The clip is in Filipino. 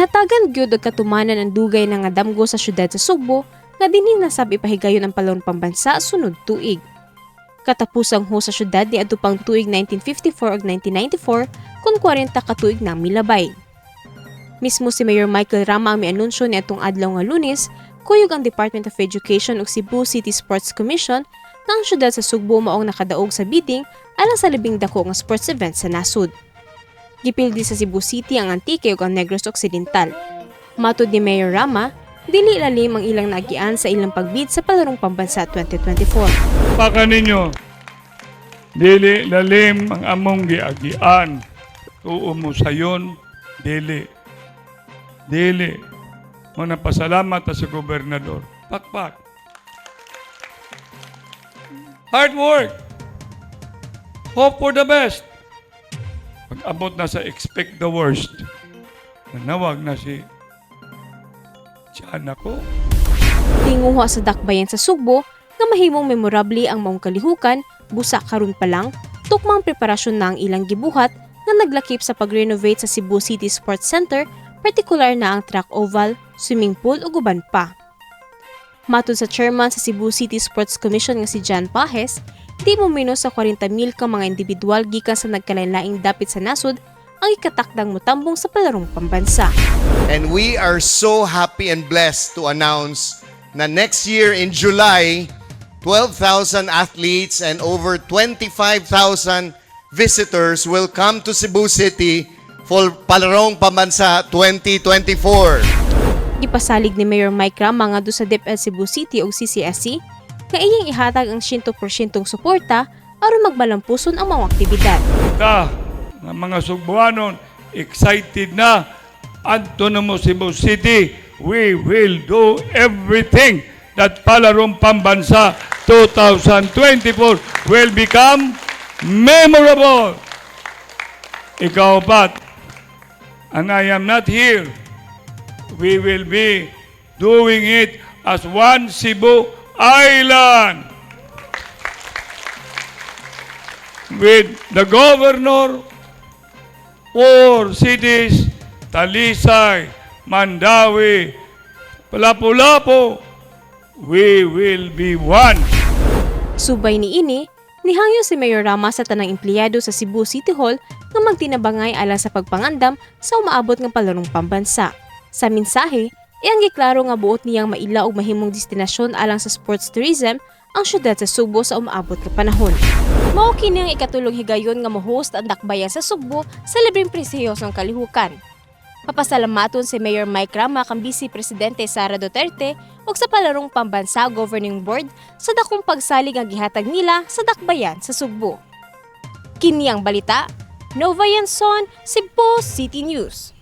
Ginhatagan gyud og katumanan ang dugay na nga damgo sa syudad sa Sugbo nga dinhi nasab ipahigayon ang Palarong Pambansa sunod tuig. Katapusang host sa syudad niadto pang tuig 1954 ug 1994 kun 40 ka tuig nang milabay. Mismo si Mayor Michael Rama ang mianunsyo niadtong adlaw nga Lunes, kuyog ang Department of Education ug Cebu City Sports Commission nga ang syudad sa Sugbo maong nakadaog sa bidding alang sa labing dako nga sports event sa nasud. Gipildi sa Cebu City ang Antique ug ang Negros Occidental. Matud ni Mayor Rama, dili lalim ang ilang naagian sa ilang pagbid sa Palarong Pambansa 2024. Baka ninyo, dili lalim ang among giagian. Tuo mo sayon, dili. Dili. Muna pasalamat sa gobernador. Pakpak. Hard work. Hope for the best. Pag-abot na sa expect the worst, nanawag na si tiyan ako. Tinguha sa dakbayan sa Sugbo nga mahimong memorable ang maong kalihukan, busa karon pa lang, tukmang preparasyon na ang ilang gibuhat nga naglakip sa pag-renovate sa Cebu City Sports Center, partikular na ang track oval, swimming pool ug uban pa. Matud sa chairman sa Cebu City Sports Commission nga si John Pajes, di mo minus sa 40,000 ka mga individual gikan sa nagkalain-laing dapit sa nasud ang ikatakdang mutambong sa Palarong Pambansa. And we are so happy and blessed to announce na next year in July, 12,000 athletes and over 25,000 visitors will come to Cebu City for Palarong Pambansa 2024. Gipasalig ni Mayor Mike Rama nga do sa DepEd Cebu City o CCSC nga iyang ihatag ang 100% suporta aron magbalampuson ang mga aktibidad. Kita, ng mga Sugbuanon, excited na. Adto na mo Cebu City, we will do everything that Palarong Pambansa 2024 will become memorable. Ikaw Pat, and I am not here. We will be doing it as one Cebu Island. With the governor, 4 cities, Talisay, Mandawi, Lapu-Lapu, we will be one. Subay ni ini, nihangyo si Mayor Rama sa tanang empleyado sa Cebu City Hall nga magtinabangay alang sa pagpangandam sa umaabot ng Palarong Pambansa. Sa mensahe, iyang giklaro nga buot niyang maila og mahimong destinasyon alang sa sports tourism ang syudad sa Sugbo sa umaabot nga panahon. Mao kini ang ikatulong higayon nga mo-host ang dakbayan sa Sugbo sa libreng prestiyosong kalihukan. Papasalamaton si Mayor Mike Rama kang Vice Presidente Sara Duterte ug sa Palarong Pambansa Governing Board sa dakong pagsalig nga gihatag nila sa dakbayan sa Sugbo. Kini ang balita, Nova Yanson, Cebu City News.